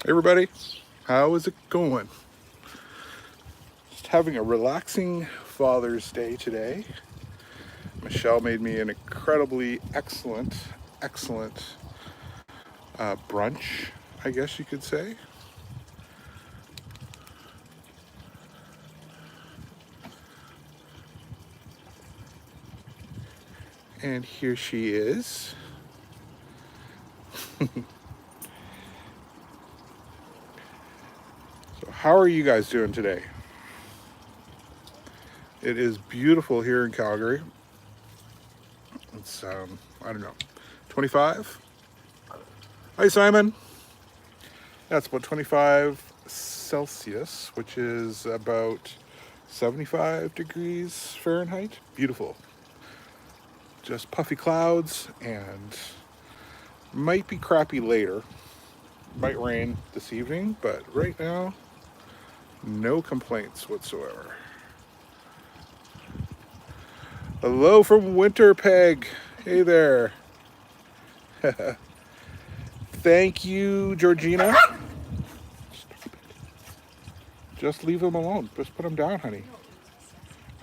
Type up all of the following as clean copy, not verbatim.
Hey everybody, how is it going? Just having a relaxing Father's Day today. Michelle made me an incredibly excellent brunch, I guess you could say. And here she is. So, how are you guys doing today? It is beautiful here in Calgary. It's, I don't know, 25? Hi, Simon. That's about 25 Celsius, which is about 75 degrees Fahrenheit. Beautiful. Just puffy clouds and might be crappy later. Might rain this evening, but right now, no complaints whatsoever. Hello from Winterpeg. Hey there. Thank you, Georgina. Just leave him alone. Just put him down, honey.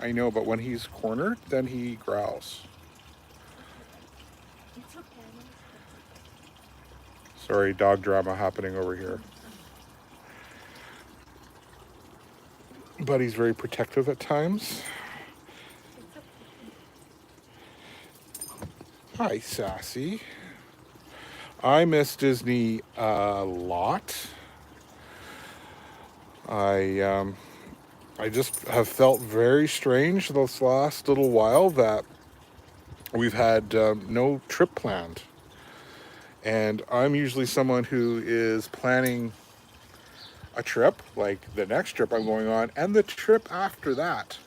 I know, but when he's cornered, then he growls. Sorry, dog drama happening over here. But he's very protective at times. Hi, Sassy. I miss Disney a lot. I just have felt very strange this last little while that we've had no trip planned. And I'm usually someone who is planning a trip, like the next trip I'm going on, and the trip after that.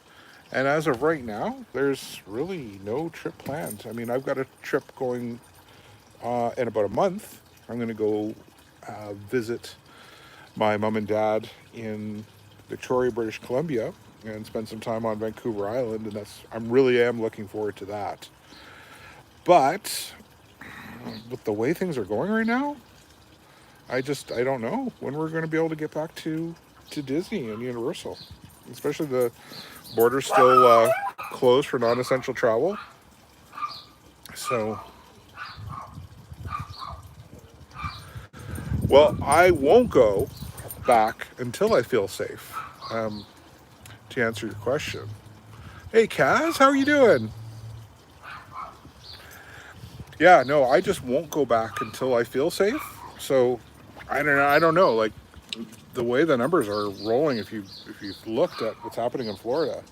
And as of right now, there's really no trip planned. I mean, I've got a trip going in about a month. I'm going to go visit my mom and dad in Victoria, British Columbia, and spend some time on Vancouver Island, and I'm really am looking forward to that. But with the way things are going right now, I don't know when we're going to be able to get back to Disney and Universal, especially the border's still closed for non-essential travel. So, well, I won't go back until I feel safe. Um, to answer your question, hey Kaz, how are you doing? Yeah, no, I just won't go back until I feel safe. So, I don't know. Like the way the numbers are rolling, if you've looked at what's happening in Florida,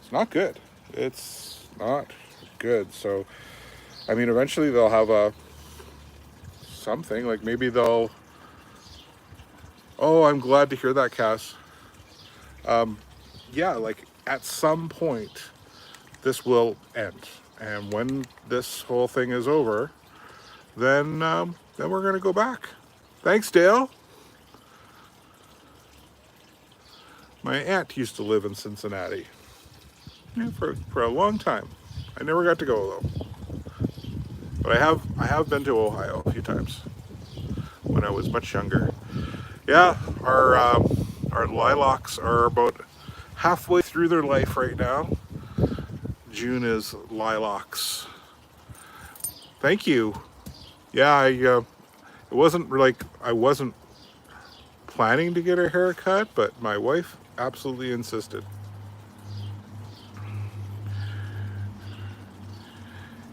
it's not good. It's not good. So, I mean, eventually they'll have a something like maybe they'll. Oh, I'm glad to hear that, Cass. Yeah, like at some point, this will end, and when this whole thing is over, then we're gonna go back. Thanks, Dale. My aunt used to live in Cincinnati, yeah, for a long time. I never got to go though, but I have been to Ohio a few times when I was much younger. Yeah, our lilacs are about halfway through their life right now. June is lilacs. Thank you. Yeah, it wasn't like I wasn't planning to get a haircut, but my wife absolutely insisted.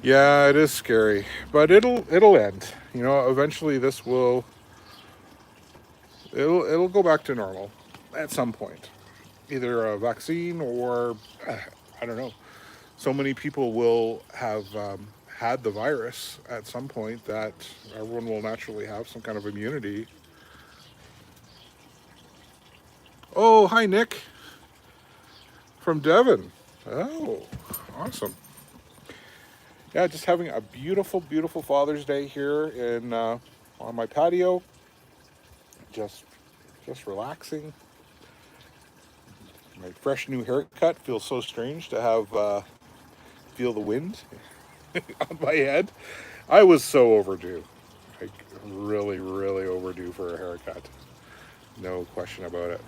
Yeah, it is scary, but it'll end. You know, eventually it'll go back to normal at some point. Either a vaccine or I don't know. So many people will have had the virus at some point that everyone will naturally have some kind of immunity. Oh, hi Nick from Devon. Oh, awesome. Yeah, just having a beautiful Father's Day here in on my patio. Just just relaxing. My fresh new haircut feels so strange to have feel the wind on my head. I was so overdue. Like, really, really overdue for a haircut. No question about it.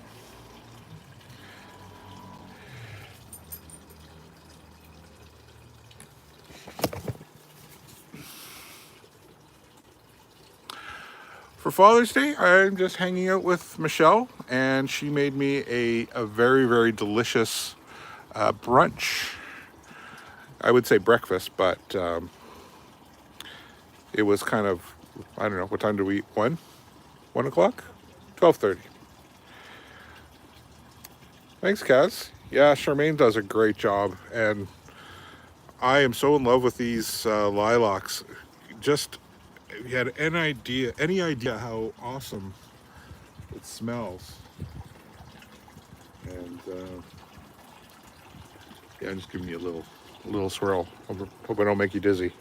For Father's Day, I'm just hanging out with Michelle, and she made me a very, very delicious brunch. I would say breakfast, but it was kind of, I don't know, what time do we eat? 1? 1 o'clock? 12:30. Thanks, Kaz. Yeah, Charmaine does a great job, and I am so in love with these lilacs. Just, if you had any idea how awesome it smells. And yeah, I'm just giving you a little swirl. Hope I don't make you dizzy.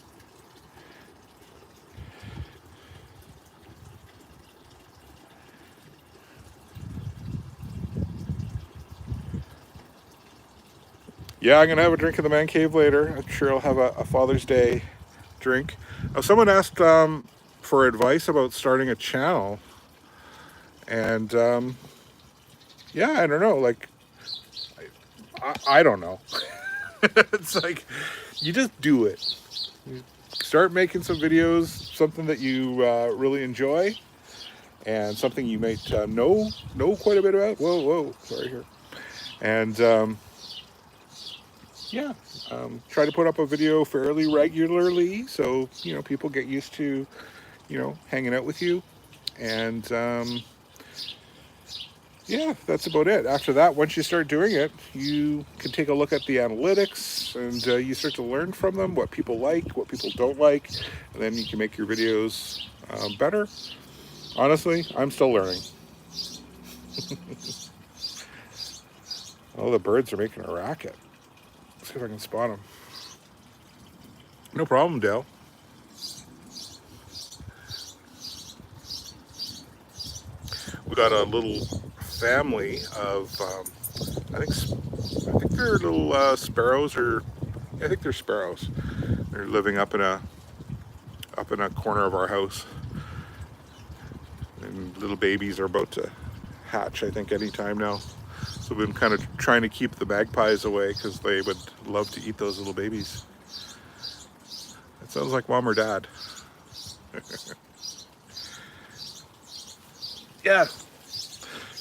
Yeah, I'm gonna have a drink in the man cave later. I'm sure I'll have a Father's Day drink. Someone asked for advice about starting a channel, and yeah, I don't know. Like, I don't know. It's like you just do it. You start making some videos, something that you really enjoy, and something you might know quite a bit about. Whoa, sorry here. And yeah, try to put up a video fairly regularly, so people get used to hanging out with you. And yeah, that's about it. After that, once you start doing it, you can take a look at the analytics, and you start to learn from them what people like, what people don't like, and then you can make your videos better. Honestly, I'm still learning. Oh, the birds are making a racket. Let's see if I can spot them. No problem, Dale. We got a little family of, I think they're little sparrows, or I think they're sparrows. They're living up in a corner of our house, and little babies are about to hatch, I think, any time now. So we've been kind of trying to keep the magpies away because they would love to eat those little babies. It sounds like mom or dad. Yeah.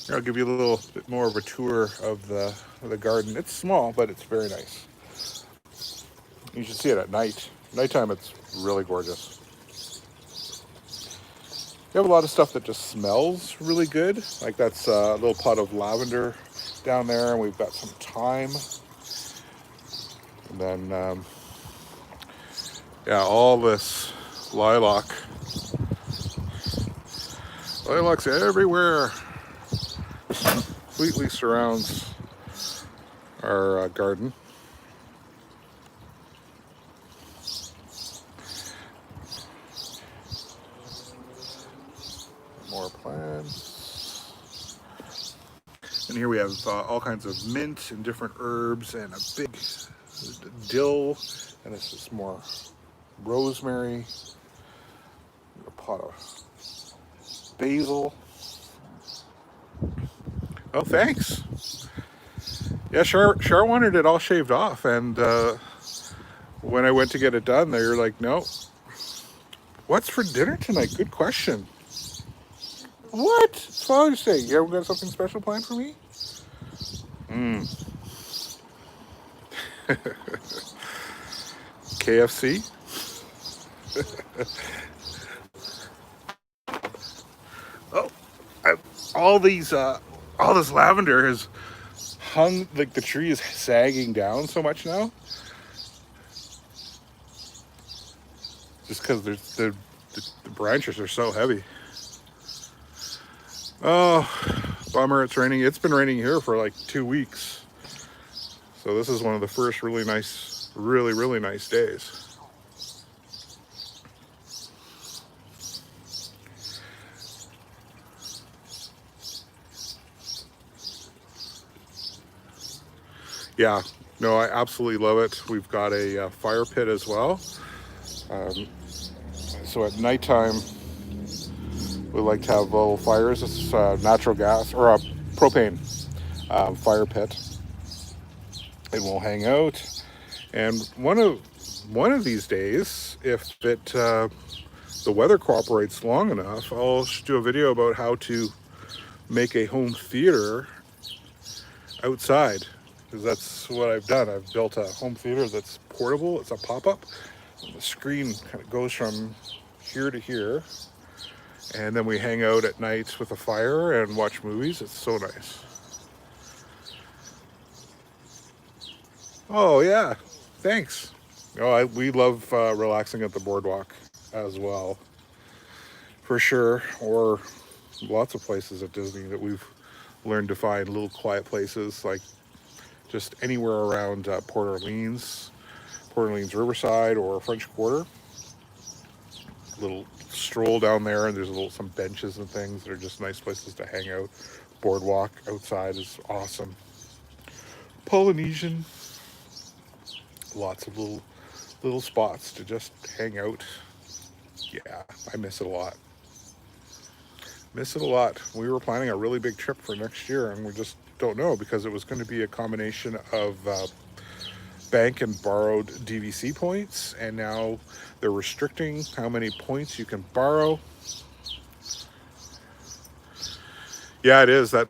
Here, I'll give you a little bit more of a tour of the garden. It's small, but it's very nice. You should see it at night. Nighttime, it's really gorgeous. We have a lot of stuff that just smells really good. Like that's a little pot of lavender down there, and we've got some thyme. And then, yeah, all this lilac. Lilacs everywhere. Completely surrounds our garden. More plants. And here we have all kinds of mint and different herbs, and a big dill, and this is more rosemary, a pot of basil. Oh, thanks. Yeah, Char wanted it all shaved off, and when I went to get it done, they were like, "No, what's for dinner tonight?" Good question. What? It's Father's Day. You ever got something special planned for me? KFC? Oh, all this lavender has hung, like the tree is sagging down so much now. Just because the branches are so heavy. Oh, bummer, it's raining. It's been raining here for like 2 weeks. So this is one of the first really nice, really nice days. Yeah, no, I absolutely love it. We've got a fire pit as well. So at nighttime, We like to have little fires. It's natural gas or a propane fire pit, and we'll hang out. And one of these days, if the weather cooperates long enough, I'll do a video about how to make a home theater outside, because that's what I've done. I've built a home theater that's portable. It's a pop-up. The screen kind of goes from here to here, and then we hang out at night with a fire and watch movies. It's so nice. Oh yeah, thanks. We love relaxing at the boardwalk as well, for sure. Or lots of places at Disney that we've learned to find little quiet places, like just anywhere around Port Orleans Riverside or French Quarter. Little stroll down there, and there's some benches and things that are just nice places to hang out. Boardwalk outside is awesome. Polynesian, lots of little spots to just hang out. Yeah, I miss it a lot. Miss it a lot. We were planning a really big trip for next year, and we just don't know, because it was going to be a combination of bank and borrowed DVC points, and now they're restricting how many points you can borrow. Yeah, it is the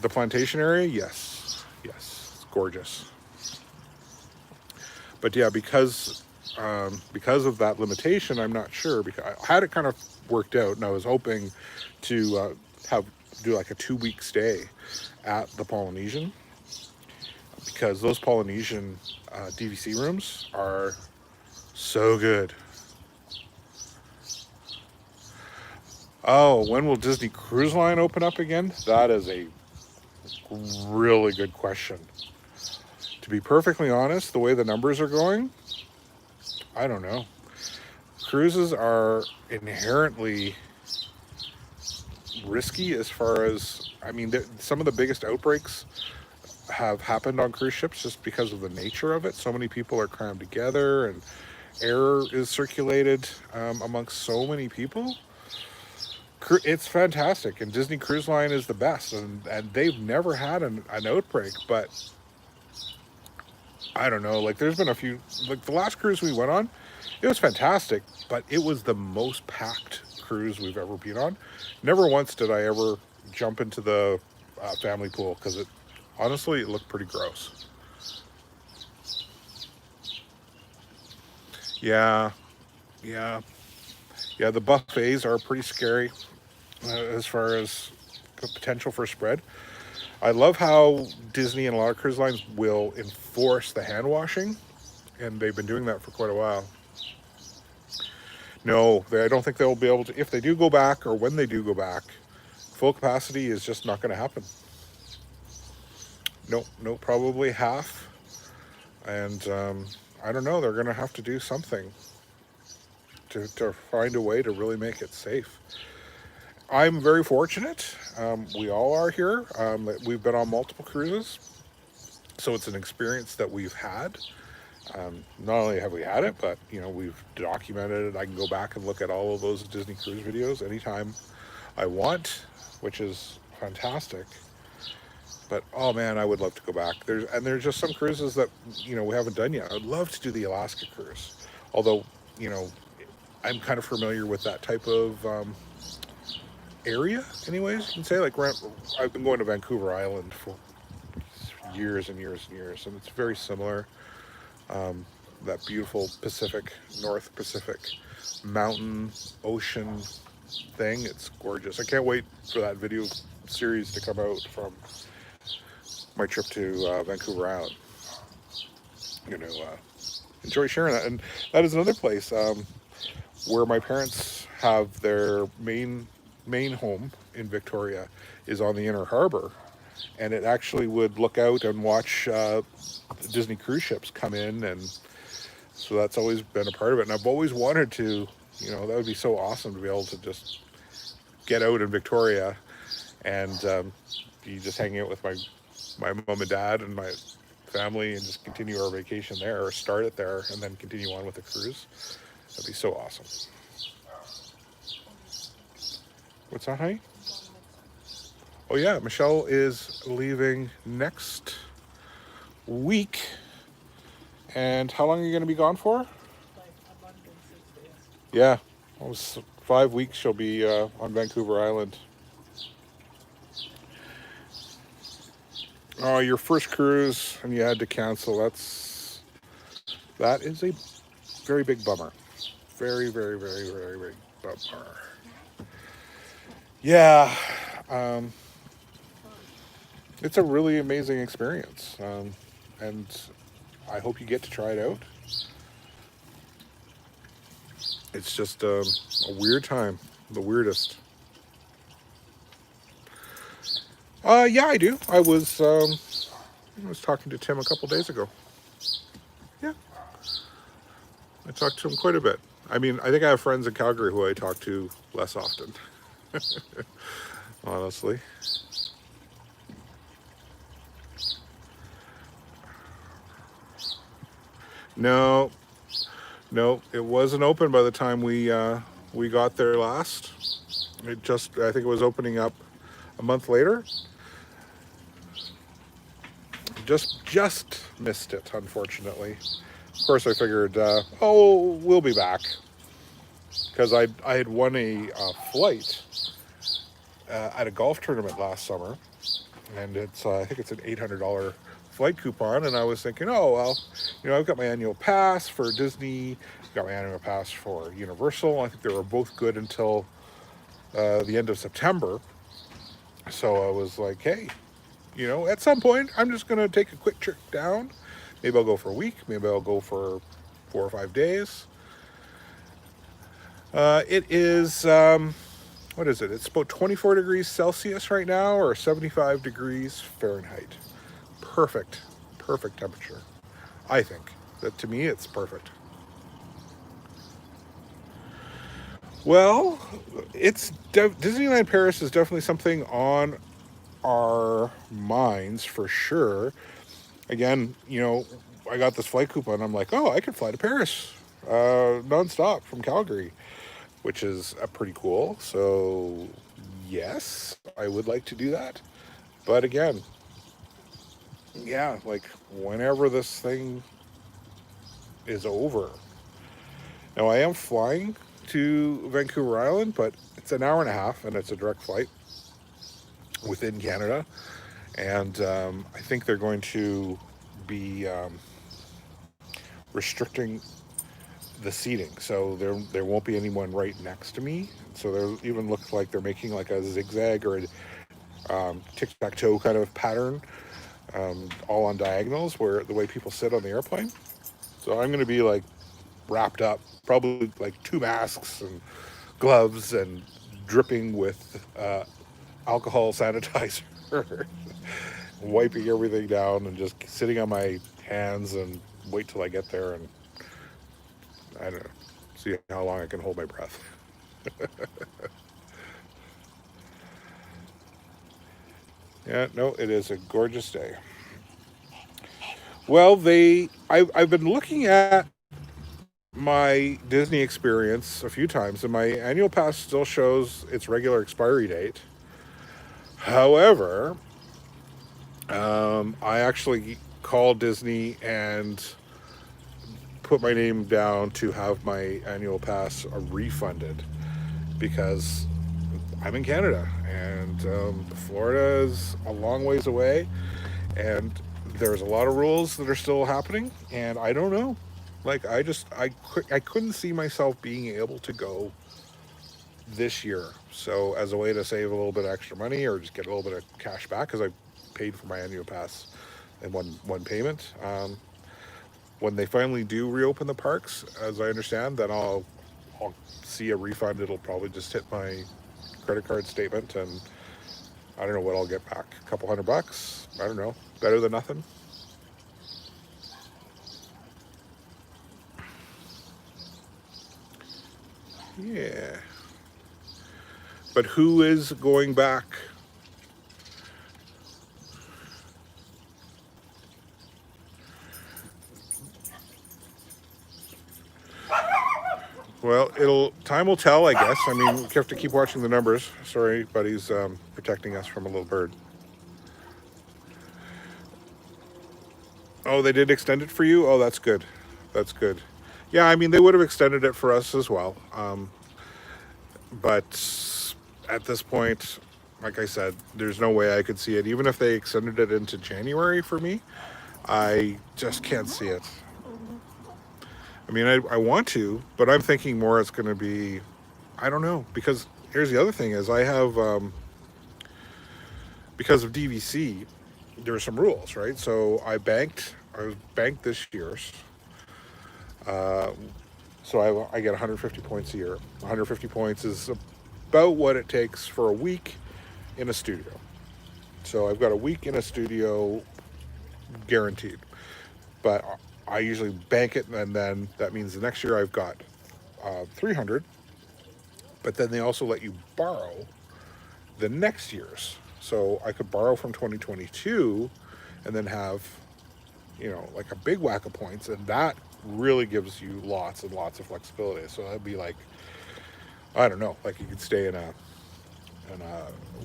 plantation area. Yes, it's gorgeous. But yeah, because of that limitation, I'm not sure, because I had it kind of worked out, and I was hoping to do like a 2-week stay at the Polynesian, because those Polynesian DVC rooms are so good. Oh, when will Disney Cruise Line open up again? That is a really good question. To be perfectly honest, the way the numbers are going, I don't know. Cruises are inherently risky, as far as, I mean, some of the biggest outbreaks have happened on cruise ships just because of the nature of it. So many people are crammed together, and air is circulated amongst so many people. It's fantastic, and Disney Cruise Line is the best, and they've never had an outbreak. But I don't know, like, there's been a few, like the last cruise we went on, it was fantastic, but it was the most packed cruise we've ever been on. Never once did I ever jump into the family pool, because honestly, it looked pretty gross. Yeah, yeah, yeah. The buffets are pretty scary as far as the potential for spread. I love how Disney and a lot of cruise lines will enforce the hand washing, and they've been doing that for quite a while. No, I don't think they'll be able to. If they do go back, or when they do go back, full capacity is just not going to happen. No, probably half. And I don't know, they're going to have to do something to find a way to really make it safe. I'm very fortunate. We all are here. We've been on multiple cruises, so it's an experience that we've had. Not only have we had it, but we've documented it. I can go back and look at all of those Disney cruise videos anytime I want, which is fantastic. But oh man, I would love to go back. There's just some cruises that we haven't done yet. I'd love to do the Alaska cruise, although you know I'm kind of familiar with that type of area. Anyways, you can say, like, I've been going to Vancouver Island for years and years and years, and it's very similar. That beautiful North Pacific mountain ocean thing. It's gorgeous. I can't wait for that video series to come out from my trip to Vancouver Island. Enjoy sharing that. And that is another place where my parents have their main home in Victoria, is on the Inner Harbor, and it actually would look out and watch Disney cruise ships come in, and so that's always been a part of it. And I've always wanted to, that would be so awesome to be able to just get out in Victoria and be just hanging out with my mom and dad and my family, and just continue our vacation there, or start it there and then continue on with the cruise. That'd be so awesome. What's that, honey? Oh yeah, Michelle is leaving next week. And how long are you going to be gone for? Yeah, almost 5 weeks. She'll be on Vancouver Island. Oh, your first cruise and you had to cancel. That is a very big bummer. Very, very, very, very big bummer. Yeah, um, it's a really amazing experience, and I hope you get to try it out. It's just a weird time, the weirdest. Yeah, I do. I was talking to Tim a couple days ago. Yeah, I talked to him quite a bit. I mean, I think I have friends in Calgary who I talk to less often, honestly. No, no, it wasn't open by the time we got there last. I think it was opening up a month later. Just missed it, unfortunately. Of course, I figured, oh, we'll be back because I had won a flight at a golf tournament last summer, and it's I think it's an $800 flight coupon, and I was thinking, oh well, I've got my annual pass for Disney, got my annual pass for Universal. I think they were both good until the end of September. So I was like, hey, at some point, I'm just gonna take a quick trip down. Maybe I'll go for a week. Maybe I'll go for 4 or 5 days. It is what is it? It's about 24 degrees Celsius right now, or 75 degrees Fahrenheit. Perfect, perfect temperature. I think that to me it's perfect. Well, Disneyland Paris is definitely something on our minds for sure. Again, I got this flight coupon. I'm like, oh, I could fly to Paris nonstop from Calgary, which is pretty cool. So, yes, I would like to do that. But again, yeah, like whenever this thing is over. Now, I am flying to Vancouver Island, but it's an hour and a half and it's a direct flight within Canada. And I think they're going to be restricting the seating, so there won't be anyone right next to me. So there even looks like they're making like a zigzag or a tic tac toe kind of pattern, all on diagonals, where the way people sit on the airplane. So I'm going to be like wrapped up, probably like 2 masks and gloves and dripping with alcohol sanitizer, wiping everything down and just sitting on my hands and wait till I get there and I don't know, see how long I can hold my breath. Yeah, no, it is a gorgeous day. Well, I've been looking at my Disney experience a few times, and my annual pass still shows its regular expiry date. However, I actually called Disney and put my name down to have my annual pass refunded because I'm in Canada and Florida is a long ways away, and there's a lot of rules that are still happening, and I don't know. Like I couldn't see myself being able to go this year. So as a way to save a little bit of extra money or just get a little bit of cash back, because I paid for my annual pass in one payment. When they finally do reopen the parks, as I understand, then I'll see a refund. It'll probably just hit my credit card statement, and I don't know what I'll get back. A couple $100. I don't know. Better than nothing. Yeah. But who is going back? Well, time will tell, I guess. I mean, we have to keep watching the numbers. Sorry, buddy's protecting us from a little bird. Oh, they did extend it for you. Oh, that's good. That's good. Yeah, I mean, they would have extended it for us as well. But at this point, like I said, there's no way I could see it. Even if they extended it into January for me, I just can't see it. I mean, I want to, but I'm thinking more it's going to be, I don't know, because here's the other thing is I have, because of DVC, there are some rules, right? So I was banked this year's, uh, so I get 150 points a year. 150 points is about what it takes for a week in a studio. So I've got a week in a studio guaranteed. But I usually bank it, and then that means the next year I've got 300. But then they also let you borrow the next year's. So I could borrow from 2022 and then have, like a big whack of points. And that really gives you lots and lots of flexibility. So that'd be like, I don't know, like you could stay in a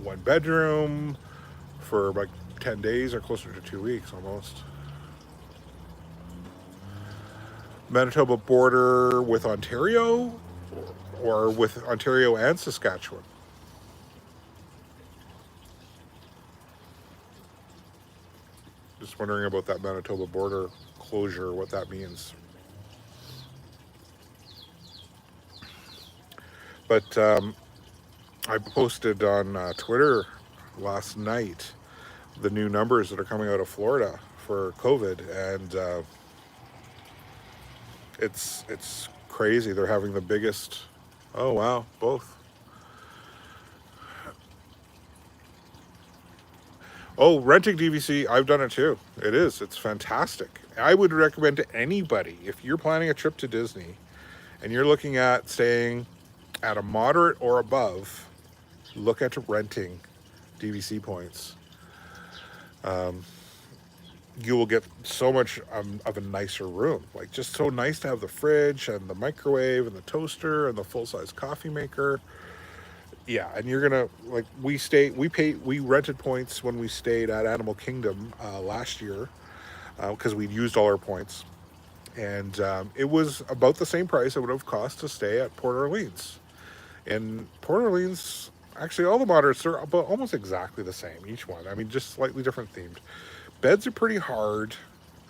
one bedroom for like 10 days or closer to 2 weeks almost. Manitoba border with Ontario or with Ontario and Saskatchewan? Just wondering about that Manitoba border closure, what that means. But I posted on Twitter last night the new numbers that are coming out of Florida for COVID, and it's crazy. They're having the biggest. Oh wow, both. Oh, renting DVC, I've done it too. It is. It's fantastic. I would recommend to anybody if you're planning a trip to Disney and you're looking at staying at a moderate or above, look at renting DVC points. You will get so much of a nicer room. Like, just so nice to have the fridge and the microwave and the toaster and the full size coffee maker. Yeah, and you're gonna like we rented points when we stayed at Animal Kingdom last year because we'd used all our points, and it was about the same price it would have cost to stay at Port Orleans. In Port Orleans, actually, all the moderates are about almost exactly the same, each one. I mean, just slightly different themed. Beds are pretty hard.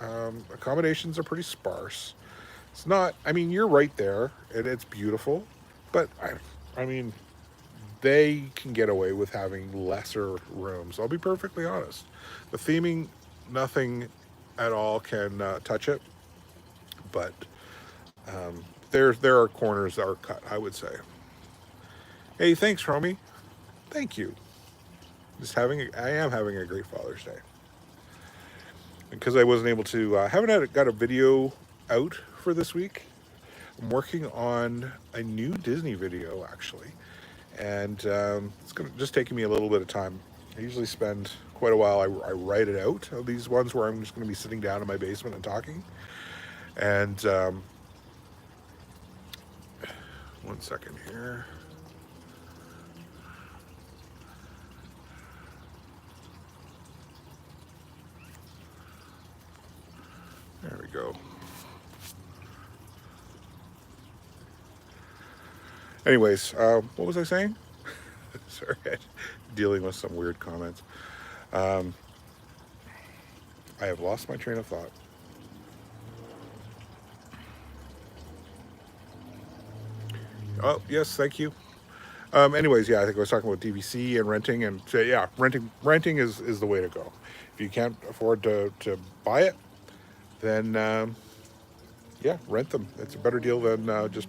Accommodations are pretty sparse. It's not. I mean, you're right there, and it's beautiful, but I mean, they can get away with having lesser rooms. I'll be perfectly honest. The theming, nothing at all can touch it, but there are corners that are cut, I would say. Hey, thanks, Romy. Thank you. I am having a great Father's Day. Because I wasn't able to, got a video out for this week. I'm working on a new Disney video actually, and it's gonna just taking me a little bit of time. I usually spend quite a while. I write it out. These ones where I'm just going to be sitting down in my basement and talking. And one second here. There we go. Anyways, what was I saying? Sorry, dealing with some weird comments. Um, I have lost my train of thought. Oh, yes, thank you. Anyways, yeah, I think I was talking about DVC and renting, and so, yeah, renting is the way to go. If you can't afford to buy it, then yeah, rent them. It's a better deal than just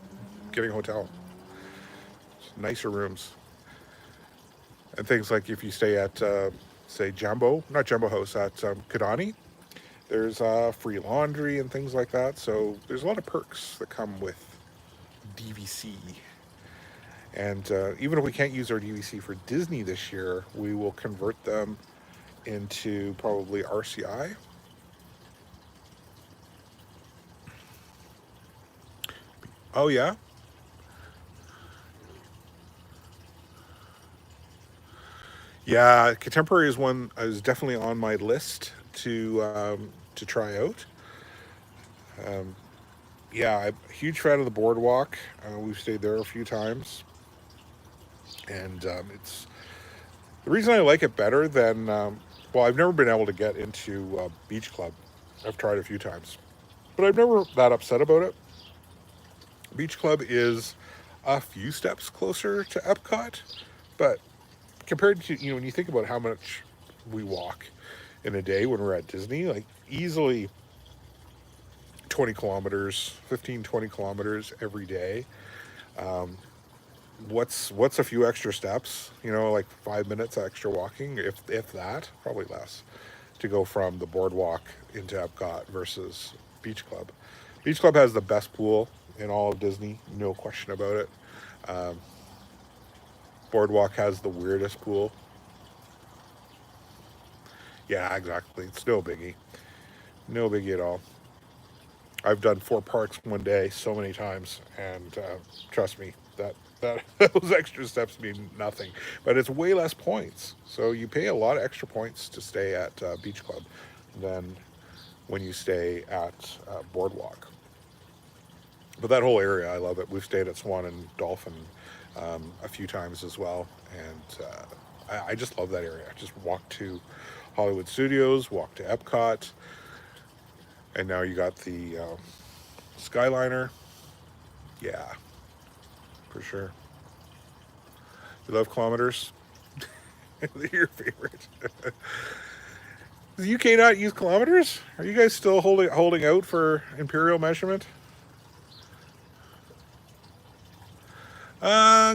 getting a hotel. It's nicer rooms and things like if you stay at say not Jumbo House at Kidani, there's free laundry and things like that. So there's a lot of perks that come with DVC. And even if we can't use our DVC for Disney this year, we will convert them into probably RCI. Oh yeah, Yeah, Contemporary is one is definitely on my list to try out. Um, yeah, I'm a huge fan of the boardwalk. We've stayed there a few times, and it's the reason I like it better than well, I've never been able to get into Beach Club. I've tried a few times, but I'm never that upset about it. Beach Club is a few steps closer to Epcot, but compared to when you think about how much we walk in a day when we're at Disney, like easily 20 kilometers, 15, 20 kilometers every day. Um, what's a few extra steps? Like 5 minutes extra walking, if that, probably less, to go from the boardwalk into Epcot versus Beach Club. Beach Club has the best pool in all of Disney, no question about it. Um, Boardwalk has the weirdest pool. Yeah, exactly. It's no biggie, no biggie at all. I've done four parks one day so many times, and trust me, that those extra steps mean nothing. But it's way less points, so you pay a lot of extra points to stay at Beach Club than when you stay at Boardwalk. But that whole area, I love it. We've stayed at Swan and Dolphin a few times as well, and I just love that area. I just walk to Hollywood Studios, walk to Epcot, and now you got the Skyliner. Yeah, for sure. You love kilometers? Your favorite. Does the UK not use kilometers? Are you guys still holding out for imperial measurement?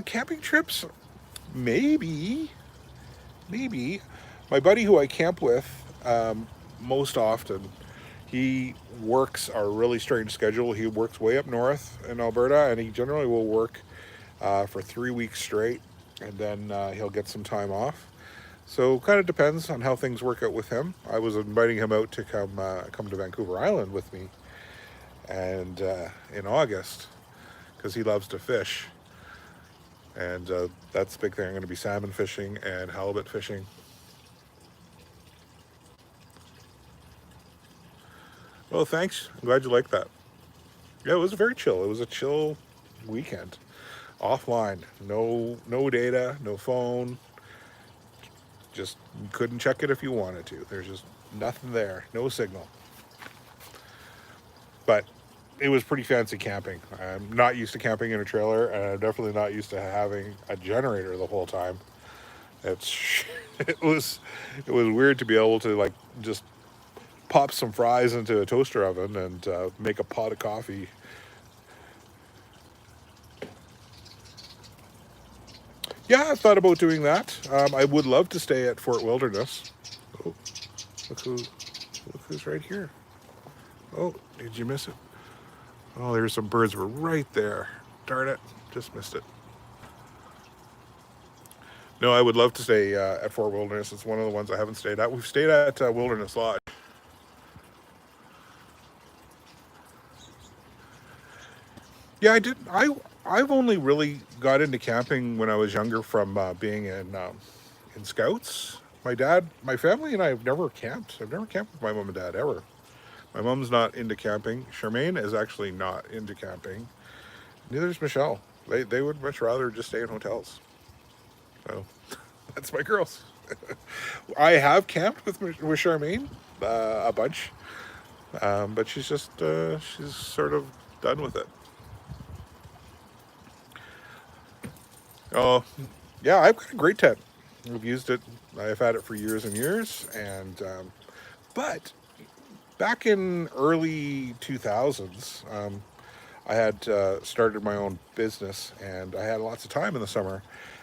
Camping trips? Maybe, maybe. My buddy who I camp with most often, he works a really strange schedule. He works way up north in Alberta, and he generally will work for 3 weeks straight, and then he'll get some time off. So kind of depends on how things work out with him. I was inviting him out to come to Vancouver Island with me, and in August because he loves to fish, and that's the big thing. I'm going to be salmon fishing and halibut fishing. Well, thanks. I'm glad you liked that. Yeah, it was very chill. It was a chill weekend, offline, no data, no phone. Just couldn't check it if you wanted to. There's just nothing there, no signal. But it was pretty fancy camping. I'm not used to camping in a trailer, and I'm definitely not used to having a generator the whole time. It's it was it was weird to be able to like just pop some fries into a toaster oven and make a pot of coffee. Yeah, I thought about doing that. I would love to stay at Fort Wilderness. Oh, look who's right here. Oh, did you miss it? Oh, there's some birds were right there. Darn it, just missed it. No, I would love to stay at Fort Wilderness. It's one of the ones I haven't stayed at. We've stayed at Wilderness Lodge. Yeah, I did. I've only really got into camping when I was younger from being in Scouts. My family, and I have never camped. I've never camped with my mom and dad ever. My mom's not into camping. Charmaine is actually not into camping. Neither is Michelle. They would much rather just stay in hotels. So that's my girls. I have camped with Charmaine a bunch, but she's sort of done with it. Oh, yeah, I've got a great tent. I've used it. I've had it for years and years, and but back in early 2000s, I had started my own business, and I had lots of time in the summer,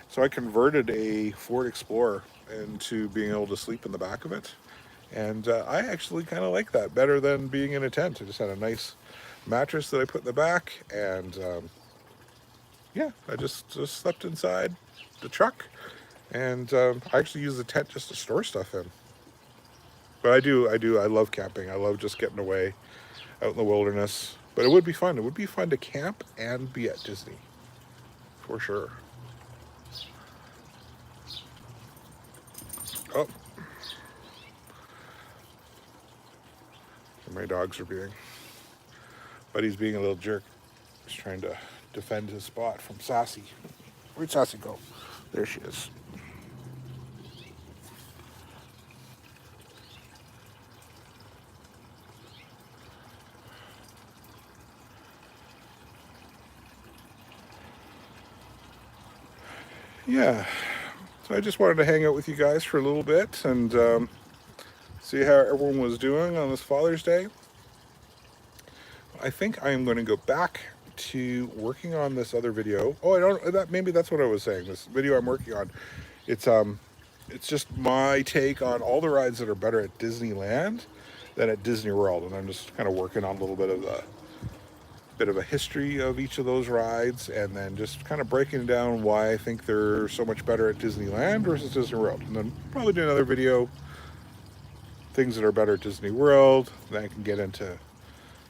so I converted a Ford Explorer into being able to sleep in the back of it, and I actually kind of like that better than being in a tent. I just had a nice mattress that I put in the back, and yeah, I just slept inside the truck, and I actually use the tent just to store stuff in. But I love camping. I love just getting away out in the wilderness. But it would be fun. It would be fun to camp and be at Disney, for sure. Oh, my dogs are being, Buddy's being a little jerk. He's trying to defend his spot from Sassy. Where'd Sassy go? There she is. Yeah, so I just wanted to hang out with you guys for a little bit and see how everyone was doing on this Father's Day. I think I am going to go back to working on this other video. Oh, I don't. Maybe that's what I was saying. This video I'm working on, it's just my take on all the rides that are better at Disneyland than at Disney World, and I'm just kind of working on a little bit of a history of each of those rides, and then just kind of breaking down why I think they're so much better at Disneyland versus Disney World. And then probably do another video, things that are better at Disney World. Then I can get into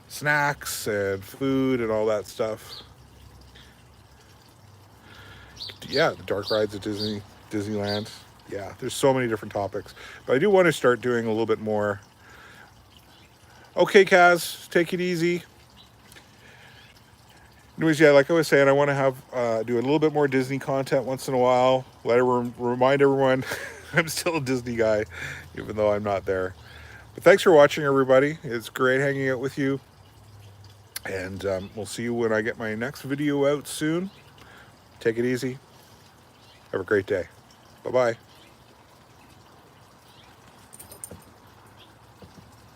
snacks and food and all that stuff. Yeah, the dark rides at Disneyland. Yeah, there's so many different topics. But I do want to start doing a little bit more. Okay, Kaz, take it easy. Anyways, yeah, like I was saying, I want to have do a little bit more Disney content once in a while. Remind everyone I'm still a Disney guy, even though I'm not there. But thanks for watching, everybody. It's great hanging out with you. And we'll see you when I get my next video out soon. Take it easy. Have a great day. Bye-bye.